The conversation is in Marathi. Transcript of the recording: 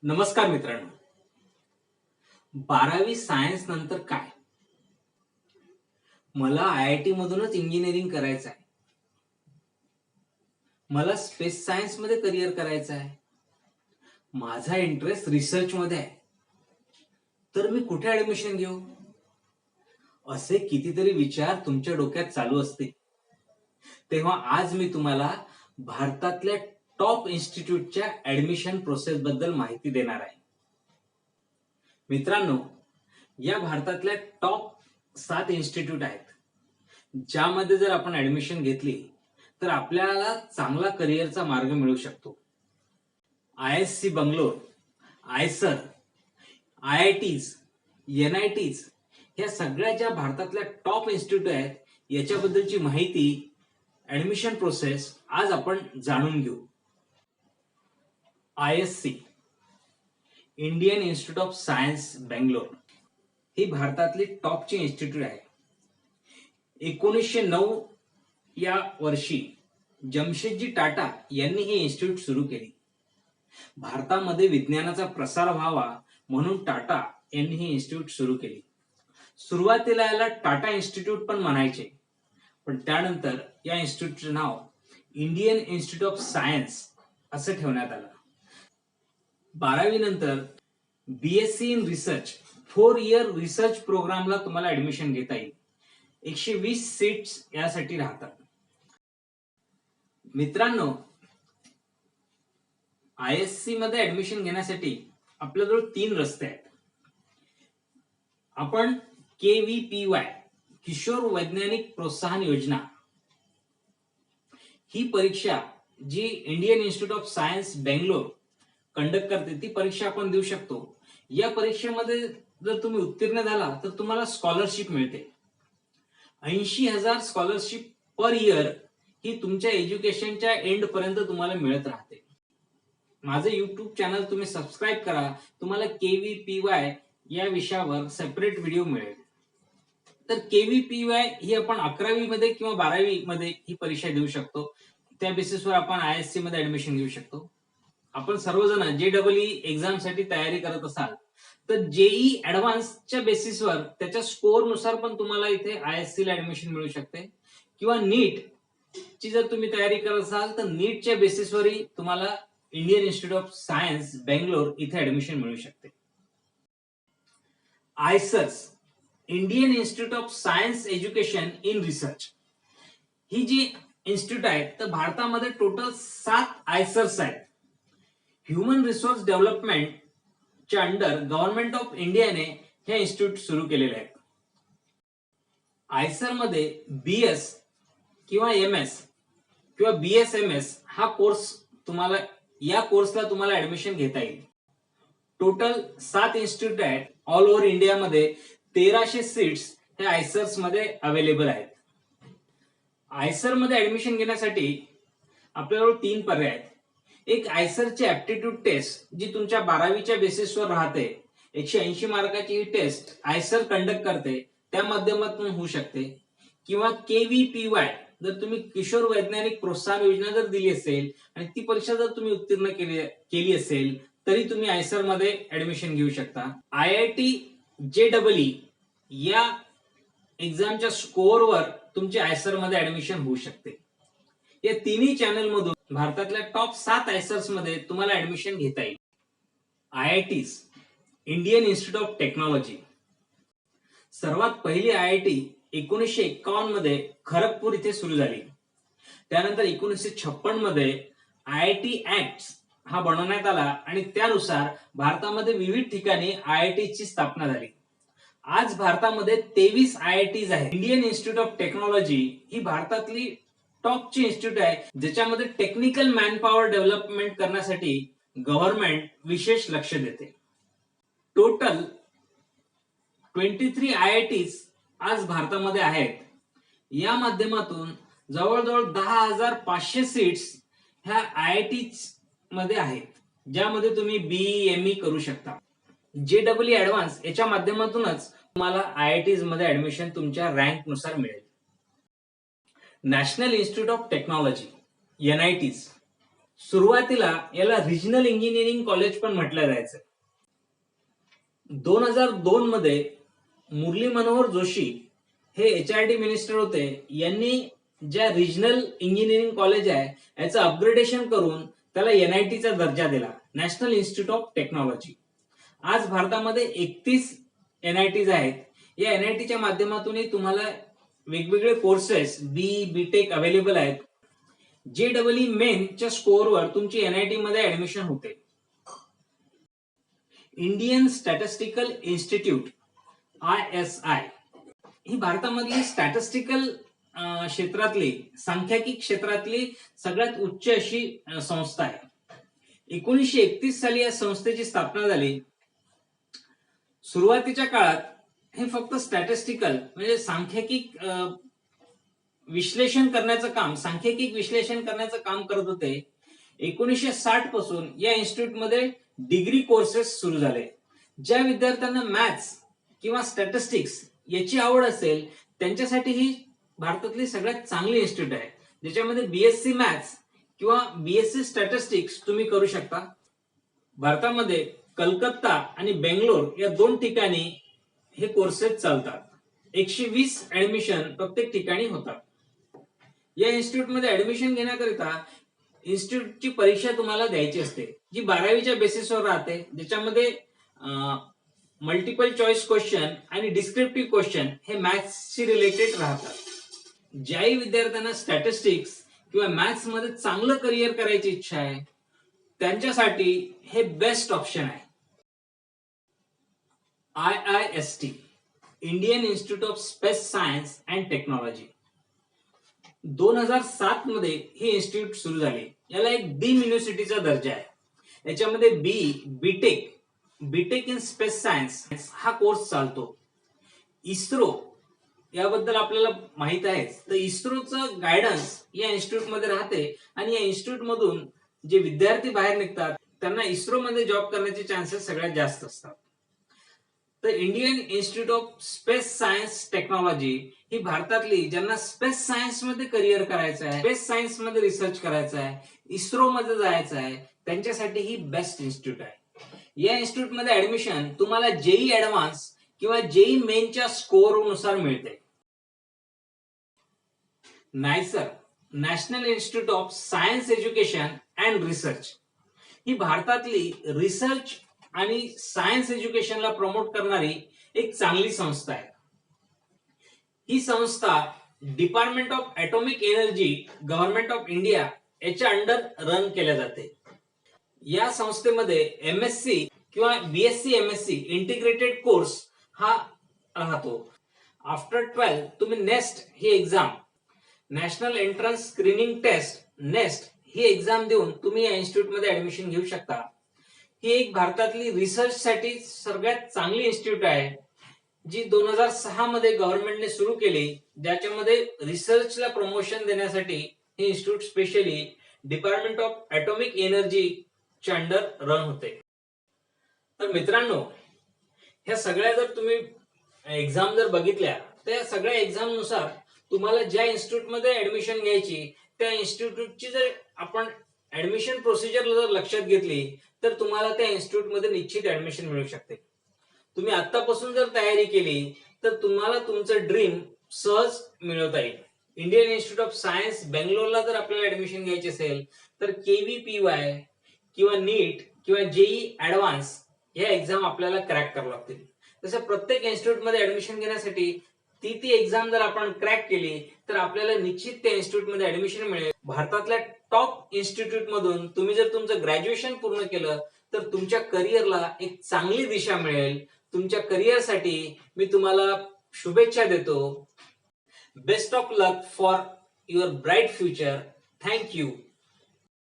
नमस्कार मित्रांनो. 12वी सायन्स नंतर काय? मला आय-आय-टी मधूनच इंजिनिअरिंग करायचं आहे. मला स्पेस सायन्स मध्ये करिअर करायचं आहे. माझा इंटरेस्ट रिसर्च मध्ये आहे. तर मी कुठे ऍडमिशन घेऊ? असे कितीतरी विचार तुमच्या डोक्यात चालू असतील. तेव्हा आज मी तुम्हाला भारतातल्या टॉप इन्स्टिट्यूटच्या ऍडमिशन प्रोसेस बद्दल माहिती देणार आहे. मित्रांनो, या भारतातल्या टॉप 7 इन्स्टिट्यूट आहेत, ज्यामध्ये जर आपण ऍडमिशन घेतली तर आपल्याला चांगला करिअरचा मार्ग मिळू शकतो. ISC Bangalore, IISER, IITs, NITs ह्या सगळ्या ज्या भारतातल्या टॉप इन्स्टिट्यूट आहेत, याच्याबद्दलची माहिती, ऍडमिशन प्रोसेस आज आपण जाणून घेऊ. ISC, Indian Institute of Science Bangalore, ही भारतातली टॉपची इन्स्टिट्यूट आहे. 1909 या वर्षी जमशेदजी टाटा यांनी हे इन्स्टिट्यूट सुरू केली. भारतामध्ये विज्ञानाचा प्रसार व्हावा म्हणून टाटा यांनी ही इन्स्टिट्यूट सुरू केली. सुरुवातीला याला टाटा इन्स्टिट्यूट पण म्हणायचे, पण त्यानंतर या इन्स्टिट्यूटचे नाव इंडियन इन्स्टिट्यूट ऑफ सायन्स असं ठेवण्यात आलं. 12वी नंतर BSc in research 4 year research प्रोग्रामला तुम्हाला ऍडमिशन घेता येईल. 120 सीट्स यासाठी राहतात. मित्रांनो, ISC मध्ये ऍडमिशन घेण्यासाठी आपल्याजवळ 3 रस्ते आहेत. आपण KVPY, किशोर वैज्ञानिक प्रोत्साहन योजना, ही परीक्षा जी Indian Institute of Science Bangalore conduct करते, ती परीक्षा आपण देऊ शकतो. या परीक्षेमध्ये जर तुम्ही उत्तीर्ण झाला तर तुम्हाला स्कॉलरशिप मिळते. 80,000 स्कॉलरशिप पर इयर ही तुमच्या एज्युकेशनच्या एंड पर्यंत तुम्हाला मिळत राहते. माझे युट्यूब चॅनल तुम्ही सबस्क्राईब करा, तुम्हाला KVPY या विषयावर सेपरेट व्हिडिओ मिळेल. तर KVPY ही आपण 11वी मध्ये किंवा 12वी मध्ये ही परीक्षा देऊ शकतो. त्या बेसिसवर आपण ISC मध्ये ऍडमिशन घेऊ शकतो. आपण सर्वजण JEE एक्झाम साठी तयारी करत असाल तर JEE ऍडव्हान्सच्या बेसिसवर त्याच्या स्कोअरनुसार पण तुम्हाला इथे ISC ला ऍडमिशन मिळू शकते, किंवा नीट ची जर तुम्ही तयारी करत असाल तर नीटच्या बेसिसवरही तुम्हाला Indian Institute of Science Bangalore इथे ऍडमिशन मिळू शकते. IISERs, Indian Institute of Science Education in Research, ही जी इन्स्टिट्यूट आहे तर भारतामध्ये टोटल 7 आयसर्स आहेत. ह्युमन रिसोर्स डेव्हलपमेंटच्या अंडर गव्हर्नमेंट ऑफ इंडियाने हे इन्स्टिट्यूट सुरू केलेले आहेत. आयसर मध्ये BS किंवा MS किंवा BSMS हा कोर्स तुम्हाला, या कोर्सला तुम्हाला ऍडमिशन घेता येईल. टोटल 7 इन्स्टिट्यूट आहेत. ऑल ओव्हर इंडियामध्ये 1300 सीट्स हे आयसर्स मध्ये अवेलेबल आहेत. आयसर मध्ये ऍडमिशन घेण्यासाठी आपल्याजवळ 3 पर्याय आहेत. एक आयसरची ऍप्टिट्यूड टेस्ट, जी तुमच्या 12वीच्या बेसिसवर राहते. 180 मार्काची ही टेस्ट आयसर कंडक्ट करते, त्या माध्यमातून होऊ शकते. किंवा KVPY, जर तुम्ही किशोर वैज्ञानिक प्रोत्साहन योजना जर दिली असेल आणि ती परीक्षा जर तुम्ही उत्तीर्ण केली असेल तरी तुम्ही आयसर मध्ये ऍडमिशन घेऊ शकता. IIT JEE या एक्झामच्या स्कोअरवर तुमचे आयसर मध्ये ऍडमिशन होऊ शकते. या तिन्ही चॅनल मधून भारतातल्या टॉप 7 आयसर्स मध्ये तुम्हाला ऍडमिशन घेता येईल. IITs, Indian Institute of technology. सर्वात पहिली IIT 1951 मध्ये खरगपूर इथे सुरू झाली. त्यानंतर 1956 मध्ये IIT ऍक्ट हा बनवण्यात आला आणि त्यानुसार भारतामध्ये विविध ठिकाणी IIT ची स्थापना झाली. आज भारतामध्ये 23 IITs आहेत. इंडियन इन्स्टिट्यूट ऑफ टेक्नॉलॉजी ही भारतातली टॉपची इन्स्टिट्यूट आहे, ज्याच्यामध्ये टेक्निकल मॅनपॉवर डेव्हलपमेंट करण्यासाठी गव्हर्नमेंट विशेष लक्ष देते. टोटल 23 IITs आज भारतामध्ये आहेत. या माध्यमातून जवळजवळ 10,500 सीट्स ह्या IITs मध्ये आहेत, ज्यामध्ये तुम्ही BE ME करू शकता. JEE ऍडव्हान्स याच्या माध्यमातूनच तुम्हाला IITs मध्ये ऍडमिशन तुमच्या रँक नुसार मिळेल. National Institute of technology, NITs, सुरुवातीला याला रिजनल इंजिनिअरिंग कॉलेज पण म्हटलं जायचं. 2002 मध्ये मुरली मनोहर जोशी हे HRD मिनिस्टर होते. यांनी ज्या रिजनल इंजिनिअरिंग कॉलेज आहे याचं अपग्रेडेशन करून त्याला NIT चा दर्जा दिला, नॅशनल इन्स्टिट्यूट ऑफ टेक्नॉलॉजी. आज भारतामध्ये 31 NITs आहेत. या NITच्या माध्यमातूनही तुम्हाला वेगवेगळे कोर्सेस BTech अवेलेबल आहेत. JEE मेनच्या स्कोअरवर तुमची NIT मध्ये ऍडमिशन होते. इंडियन स्टॅटिस्टिकल इन्स्टिट्यूट ISI ही भारतामधली स्टॅटिस्टिकल क्षेत्रातली, सांख्यिकी क्षेत्रातली सगळ्यात उच्च अशी संस्था आहे. 1931 साली या संस्थेची स्थापना झाली. सुरुवातीच्या काळात हे फक्त स्टॅटिस्टिकल म्हणजे सांख्यिक विश्लेषण करण्याचं काम, सांख्यिक विश्लेषण करण्याचं काम करत होते. 1960 पासून या इन्स्टिट्यूटमध्ये डिग्री कोर्सेस सुरू झाले. ज्या विद्यार्थ्यांना मॅथ्स किंवा स्टॅटिस्टिक्स याची आवड असेल त्यांच्यासाठी ही भारतातली सगळ्यात चांगली इन्स्टिट्यूट आहे, ज्याच्यामध्ये BSc मॅथ्स किंवा BSc स्टॅटिस्टिक्स तुम्ही करू शकता. भारतामध्ये कलकत्ता आणि बेंगलोर या 2 ठिकाणी हे कोर्सेस चालतात. 120 ऍडमिशन प्रत्येक ठिकाणी होतात. या इन्स्टिट्यूटमध्ये ऍडमिशन घेण्याकरिता इन्स्टिट्यूटची परीक्षा तुम्हाला द्यायची असते, जी 12वीच्या बेसिसवर राहते, ज्याच्यामध्ये मल्टिपल चॉईस क्वेश्चन आणि डिस्क्रिप्टिव्ह क्वेश्चन हे मॅथ्सशी रिलेटेड राहतात. ज्याही विद्यार्थ्यांना स्टॅटिस्टिक्स किंवा मॅथ्स मध्ये चांगलं करिअर करायची इच्छा आहे त्यांच्यासाठी हे बेस्ट ऑप्शन आहे. IIST Indian Institute of Space science and technology 2007 मध्ये ही इन्स्टिट्यूट सुरू झाली. याला एक डीम युनिव्हर्सिटीचा दर्जा आहे. याच्यामध्ये बीटेक इन स्पेस सायन्स हा कोर्स चालतो. इस्रो याबद्दल आपल्याला माहित आहे, तर इस्रोचं गायडन्स या इन्स्टिट्यूट मध्ये राहते आणि या इन्स्टिट्यूट मधून जे विद्यार्थी बाहेर निघतात त्यांना इस्रो मध्ये जॉब करण्याचे चान्सेस सगळ्यात जास्त असतात. तर Indian Institute of Space Science Technology ही भारतातली ज्यांना स्पेस सायन्स मध्ये करिअर करायचं आहे, स्पेस सायन्स मध्ये रिसर्च करायचं आहे, इस्रो मध्ये जायचं आहे, त्यांच्यासाठी ही बेस्ट इन्स्टिट्यूट आहे. या इन्स्टिट्यूट मध्ये ऍडमिशन तुम्हाला JEE ऍडव्हान्स किंवा JEE मेनच्या स्कोअरनुसार मिळते. NISER National Institute of Science Education and Research ही भारतातली रिसर्च आणि सायन्स एज्युकेशनला प्रमोट करणारी एक चांगली संस्था आहे. ही संस्था department of atomic energy government of India याच्या अंडर रन केल्या जाते. या संस्थेमध्ये MSc किंवा BSc MSc इंटिग्रेटेड कोर्स हा राहतो. आफ्टर 12 तुम्ही नेस्ट ही exam, National Entrance Screening Test NEST ही एक्झाम देऊन तुम्ही या इन्स्टिट्यूट मध्ये ऍडमिशन घेऊ शकता. ही एक भारतातली रिसर्च साठी सगळ्यात चांगली इन्स्टिट्यूट आहे, जी 2006 मध्ये गव्हर्नमेंटने सुरू केली, ज्याच्यामध्ये रिसर्चला प्रमोशन देण्यासाठी हे institute specially department of atomic एनर्जीच्या अंडर रन होते. तर मित्रांनो, ह्या सगळ्या जर तुम्ही एक्झाम जर बघितल्या तर या सगळ्या एक्झाम नुसार तुम्हाला ज्या इन्स्टिट्यूट मध्ये ऍडमिशन घ्यायची त्या इन्स्टिट्यूटची जर आपण ऍडमिशन प्रोसिजर जर लक्षात घेतली तर तुम्हाला त्या इन्स्टिट्यूट मध्ये निश्चित ऍडमिशन मिळू शकते. तुम्ही आतापासून जर तयारी केली तर तुम्हाला तुमचं ड्रीम सहज मिळवता येईल. इंडियन इन्स्टिट्यूट ऑफ सायन्स बेंगलोरला जर आपल्याला ऍडमिशन घ्यायची असेल तर KVPY किंवा नीट किंवा JEE ऍडव्हान्स या एक्झाम आपल्याला क्रॅक करावं लागतील. तसं प्रत्येक इन्स्टिट्यूट मध्ये ऍडमिशन घेण्यासाठी ती एक्झाम जर आपण क्रॅक केली तर आपल्याला निश्चित त्या इन्स्टिट्यूट मध्ये ऍडमिशन मिळेल. भारतातल्या टॉप इन्स्टिट्यूट मधून तुम्ही जर तुमचं ग्रॅज्युएशन पूर्ण केलं तर तुमच्या करिअरला एक चांगली दिशा मिळेल. तुमच्या करिअरसाठी मी तुम्हाला शुभेच्छा देतो. Best of luck for your bright future. Thank you.